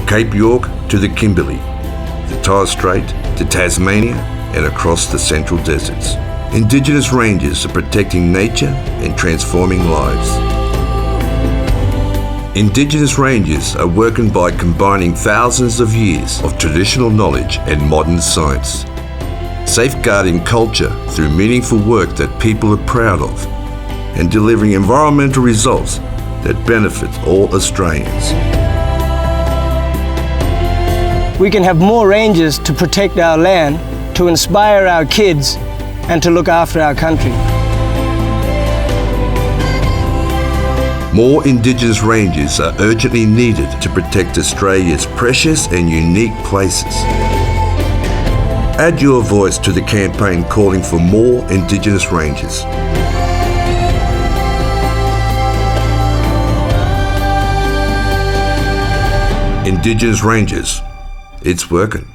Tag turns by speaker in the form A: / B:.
A: Cape York to the Kimberley, the Torres Strait to Tasmania and across the central deserts. Indigenous rangers are protecting nature and transforming lives. Indigenous rangers are working by combining thousands of years of traditional knowledge and modern science, safeguarding culture through meaningful work that people are proud of, and delivering environmental results that benefit all Australians.
B: We can have more rangers to protect our land, to inspire our kids, and to look after our country.
A: More Indigenous rangers are urgently needed to protect Australia's precious and unique places. Add your voice to the campaign calling for more Indigenous rangers. Indigenous rangers, it's working.